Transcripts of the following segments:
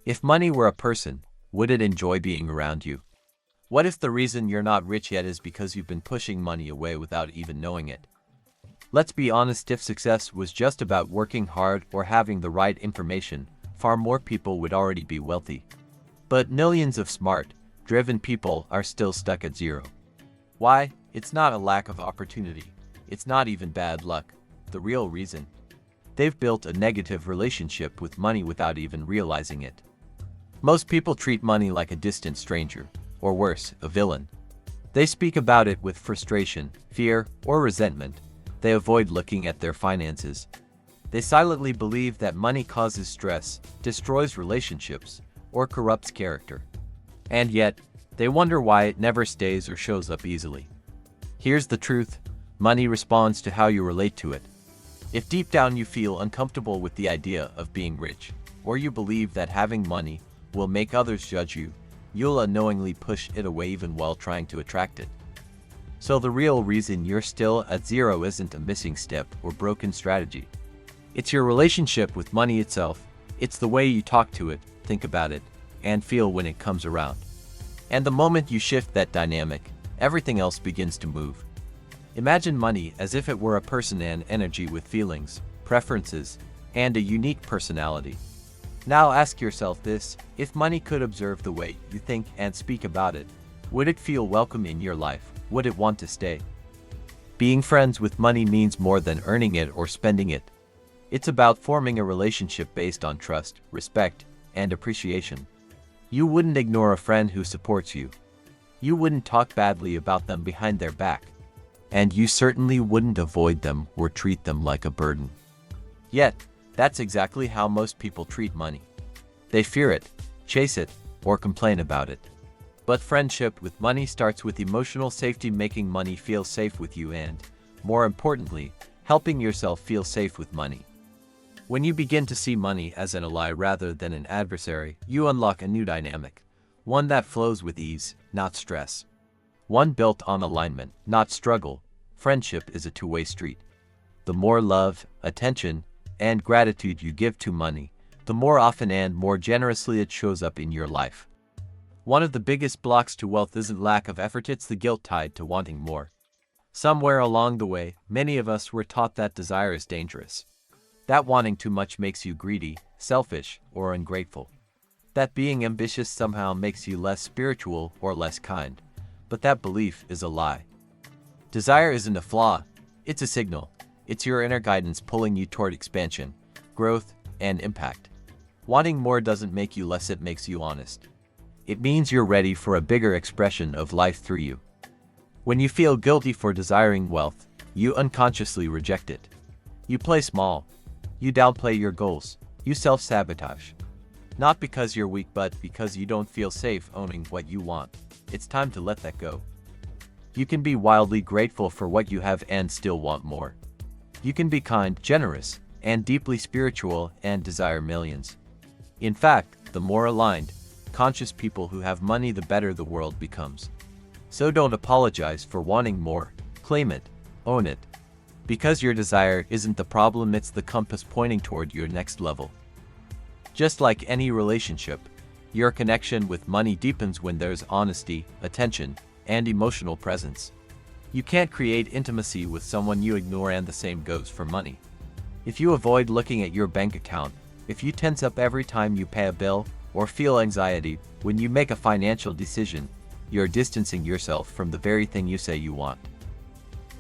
If money were a person, would it enjoy being around you? What if the reason you're not rich yet is because you've been pushing money away without even knowing it? Let's be honest, if success was just about working hard or having the right information, far more people would already be wealthy. But millions of smart, driven people are still stuck at zero. Why? It's not a lack of opportunity. It's not even bad luck. The real reason: they've built a negative relationship with money without even realizing it. Most people treat money like a distant stranger, or worse, a villain. They speak about it with frustration, fear, or resentment. They avoid looking at their finances. They silently believe that money causes stress, destroys relationships, or corrupts character. And yet, they wonder why it never stays or shows up easily. Here's the truth: money responds to how you relate to it. If deep down you feel uncomfortable with the idea of being rich, or you believe that having money will make others judge you, you'll unknowingly push it away even while trying to attract it. So the real reason you're still at zero isn't a missing step or broken strategy. It's your relationship with money itself. It's the way you talk to it, think about it, and feel when it comes around. And the moment you shift that dynamic, everything else begins to move. Imagine money as if it were a person and energy with feelings, preferences, and a unique personality. Now ask yourself this: if money could observe the way you think and speak about it, would it feel welcome in your life? Would it want to stay? Being friends with money means more than earning it or spending it. It's about forming a relationship based on trust, respect, and appreciation. You wouldn't ignore a friend who supports you. You wouldn't talk badly about them behind their back. And you certainly wouldn't avoid them or treat them like a burden. Yet, that's exactly how most people treat money. They fear it, chase it, or complain about it. But friendship with money starts with emotional safety, making money feel safe with you and, more importantly, helping yourself feel safe with money. When you begin to see money as an ally rather than an adversary, you unlock a new dynamic, one that flows with ease, not stress. One built on alignment, not struggle. Friendship is a two-way street. The more love, attention, and gratitude you give to money, the more often and more generously it shows up in your life. One of the biggest blocks to wealth isn't lack of effort, it's the guilt tied to wanting more. Somewhere along the way, many of us were taught that desire is dangerous. That wanting too much makes you greedy, selfish, or ungrateful. That being ambitious somehow makes you less spiritual or less kind. But that belief is a lie. Desire isn't a flaw, it's a signal. It's your inner guidance pulling you toward expansion, growth, and impact. Wanting more doesn't make you less, it makes you honest. It means you're ready for a bigger expression of life through you. When you feel guilty for desiring wealth, you unconsciously reject it. You play small. You downplay your goals. You self-sabotage. Not because you're weak, but because you don't feel safe owning what you want. It's time to let that go. You can be wildly grateful for what you have and still want more. You can be kind, generous, and deeply spiritual and desire millions. In fact, the more aligned, conscious people who have money, the better the world becomes. So don't apologize for wanting more. Claim it. Own it. Because your desire isn't the problem, it's the compass pointing toward your next level. Just like any relationship, your connection with money deepens when there's honesty, attention, and emotional presence. You can't create intimacy with someone you ignore, and the same goes for money. If you avoid looking at your bank account, if you tense up every time you pay a bill, or feel anxiety when you make a financial decision, you're distancing yourself from the very thing you say you want.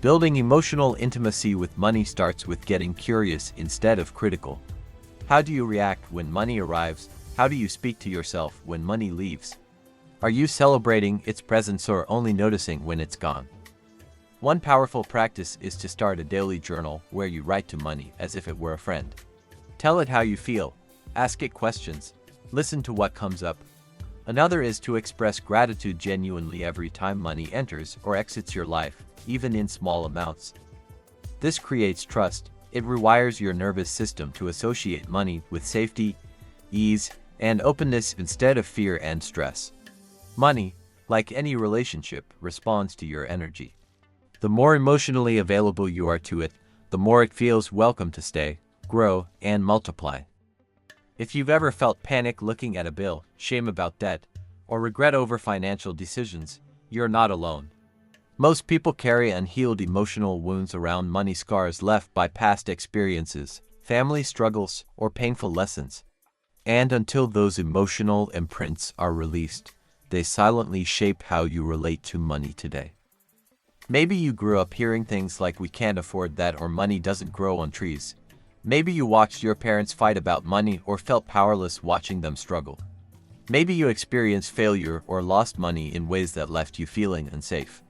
Building emotional intimacy with money starts with getting curious instead of critical. How do you react when money arrives? How do you speak to yourself when money leaves? Are you celebrating its presence or only noticing when it's gone? One powerful practice is to start a daily journal where you write to money as if it were a friend. Tell it how you feel. Ask it questions. Listen to what comes up. Another is to express gratitude genuinely every time money enters or exits your life, even in small amounts. This creates trust. It rewires your nervous system to associate money with safety, ease, and openness instead of fear and stress. Money, like any relationship, responds to your energy. The more emotionally available you are to it, the more it feels welcome to stay, grow, and multiply. If you've ever felt panic looking at a bill, shame about debt, or regret over financial decisions, you're not alone. Most people carry unhealed emotional wounds around money, scars left by past experiences, family struggles, or painful lessons. And until those emotional imprints are released, they silently shape how you relate to money today. Maybe you grew up hearing things like "we can't afford that" or "money doesn't grow on trees." Maybe you watched your parents fight about money or felt powerless watching them struggle. Maybe you experienced failure or lost money in ways that left you feeling unsafe.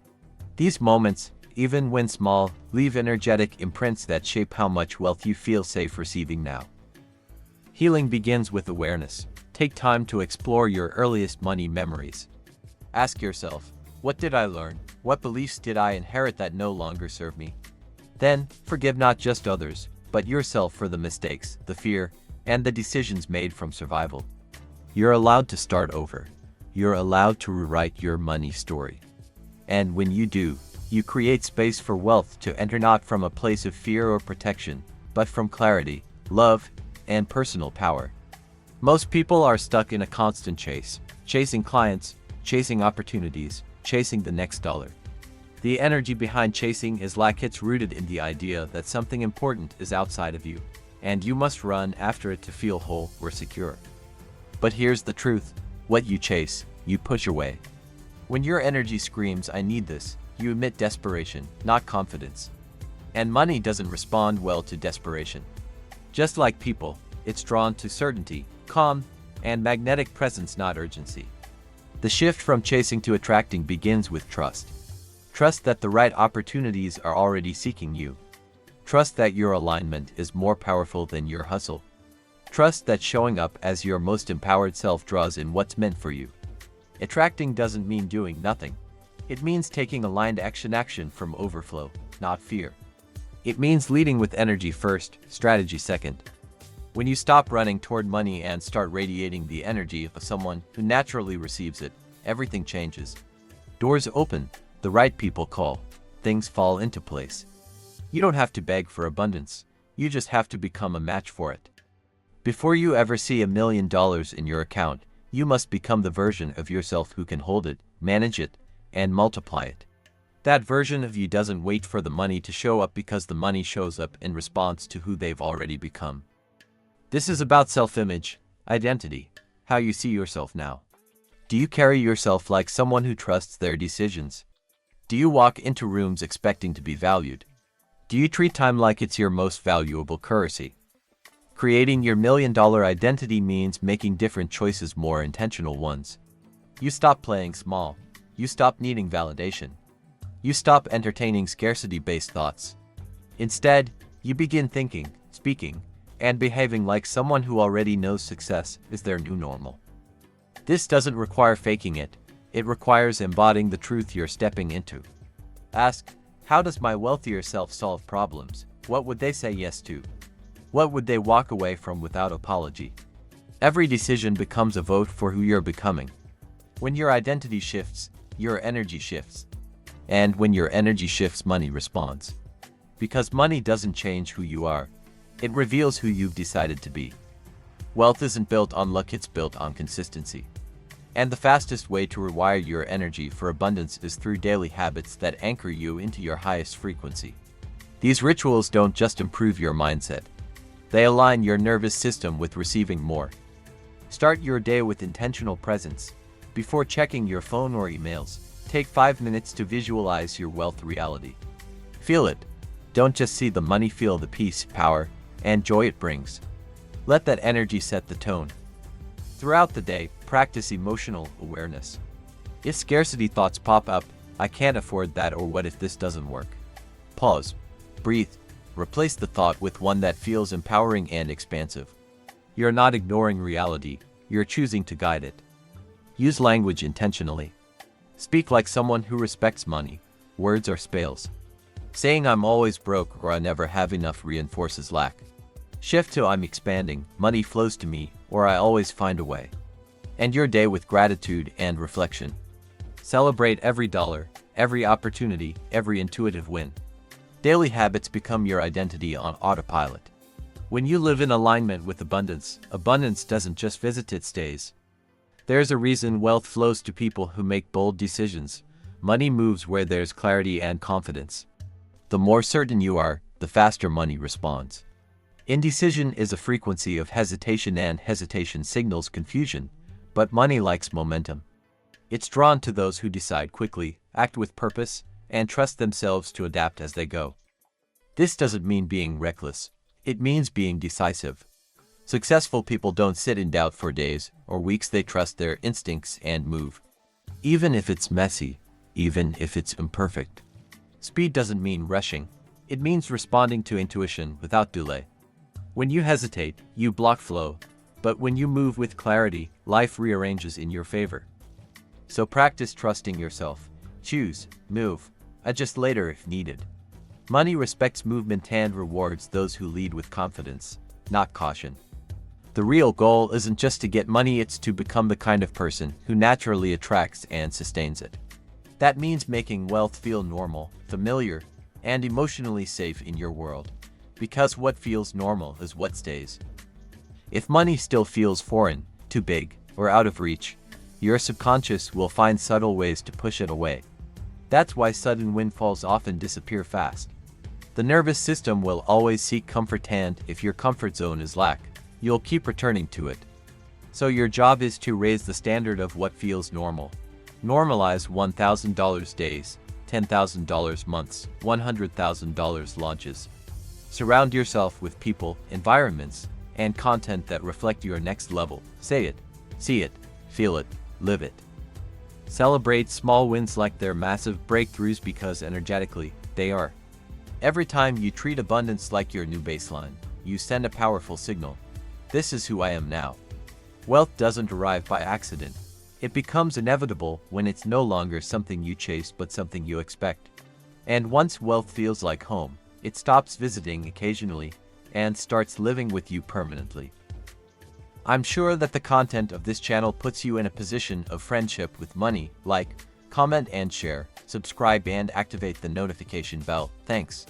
These moments, even when small, leave energetic imprints that shape how much wealth you feel safe receiving now. Healing begins with awareness. Take time to explore your earliest money memories. Ask yourself, what did I learn? What beliefs did I inherit that no longer serve me? Then, forgive not just others, but yourself for the mistakes, the fear, and the decisions made from survival. You're allowed to start over. You're allowed to rewrite your money story. And when you do, you create space for wealth to enter, not from a place of fear or protection, but from clarity, love, and personal power. Most people are stuck in a constant chase, chasing clients, chasing opportunities, chasing the next dollar. The energy behind chasing is like it's rooted in the idea that something important is outside of you, and you must run after it to feel whole or secure. But here's the truth: what you chase, you push away. When your energy screams, "I need this," you emit desperation, not confidence. And money doesn't respond well to desperation. Just like people, it's drawn to certainty, calm, and magnetic presence, not urgency. The shift from chasing to attracting begins with trust. Trust that the right opportunities are already seeking you. Trust that your alignment is more powerful than your hustle. Trust that showing up as your most empowered self draws in what's meant for you. Attracting doesn't mean doing nothing. It means taking aligned action from overflow, not fear. It means leading with energy first, strategy second. When you stop running toward money and start radiating the energy of someone who naturally receives it, everything changes. Doors open, the right people call, things fall into place. You don't have to beg for abundance, you just have to become a match for it. Before you ever see $1 million in your account, you must become the version of yourself who can hold it, manage it, and multiply it. That version of you doesn't wait for the money to show up, because the money shows up in response to who they've already become. This is about self-image, identity, how you see yourself now. Do you carry yourself like someone who trusts their decisions? Do you walk into rooms expecting to be valued? Do you treat time like it's your most valuable currency? Creating your $1 million identity means making different choices, more intentional ones. You stop playing small. You stop needing validation. You stop entertaining scarcity-based thoughts. Instead, you begin thinking, speaking, and behaving like someone who already knows success is their new normal. This doesn't require faking it. It requires embodying the truth you're stepping into. Ask, how does my wealthier self solve problems? What would they say yes to? What would they walk away from without apology? Every decision becomes a vote for who you're becoming. When your identity shifts, your energy shifts. And when your energy shifts, money responds. Because money doesn't change who you are. It reveals who you've decided to be. Wealth isn't built on luck, it's built on consistency. And the fastest way to rewire your energy for abundance is through daily habits that anchor you into your highest frequency. These rituals don't just improve your mindset. They align your nervous system with receiving more. Start your day with intentional presence. Before checking your phone or emails, take 5 minutes to visualize your wealth reality. Feel it. Don't just see the money, feel the peace, power, and joy it brings. Let that energy set the tone. Throughout the day, practice emotional awareness. If scarcity thoughts pop up, "I can't afford that," or "what if this doesn't work?" Pause. Breathe. Replace the thought with one that feels empowering and expansive. You're not ignoring reality, you're choosing to guide it. Use language intentionally. Speak like someone who respects money. Words are spells. Saying "I'm always broke" or "I never have enough" reinforces lack. Shift to "I'm expanding, money flows to me," or "I always find a way." End your day with gratitude and reflection. Celebrate every dollar, every opportunity, every intuitive win. Daily habits become your identity on autopilot. When you live in alignment with abundance, abundance doesn't just visit, it stays. There's a reason wealth flows to people who make bold decisions. Money moves where there's clarity and confidence. The more certain you are, the faster money responds. Indecision is a frequency of hesitation, and hesitation signals confusion, but money likes momentum. It's drawn to those who decide quickly, act with purpose, and trust themselves to adapt as they go. This doesn't mean being reckless. It means being decisive. Successful people don't sit in doubt for days or weeks. They trust their instincts and move. Even if it's messy, even if it's imperfect. Speed doesn't mean rushing. It means responding to intuition without delay. When you hesitate, you block flow, but when you move with clarity, life rearranges in your favor. So practice trusting yourself. Choose, move, adjust later if needed. Money respects movement and rewards those who lead with confidence, not caution. The real goal isn't just to get money, it's to become the kind of person who naturally attracts and sustains it. That means making wealth feel normal, familiar, and emotionally safe in your world. Because what feels normal is what stays. If money still feels foreign, too big, or out of reach, your subconscious will find subtle ways to push it away. That's why sudden windfalls often disappear fast. The nervous system will always seek comfort, and if your comfort zone is lack, you'll keep returning to it. So your job is to raise the standard of what feels normal. Normalize $1,000 days, $10,000 months, $100,000 launches. Surround yourself with people, environments, and content that reflect your next level. Say it, see it, feel it, live it. Celebrate small wins like they're massive breakthroughs, because energetically, they are. Every time you treat abundance like your new baseline, you send a powerful signal. This is who I am now. Wealth doesn't arrive by accident. It becomes inevitable when it's no longer something you chase but something you expect. And once wealth feels like home, it stops visiting occasionally and starts living with you permanently. I'm sure that the content of this channel puts you in a position of friendship with money. Like, comment and share, subscribe and activate the notification bell. Thanks.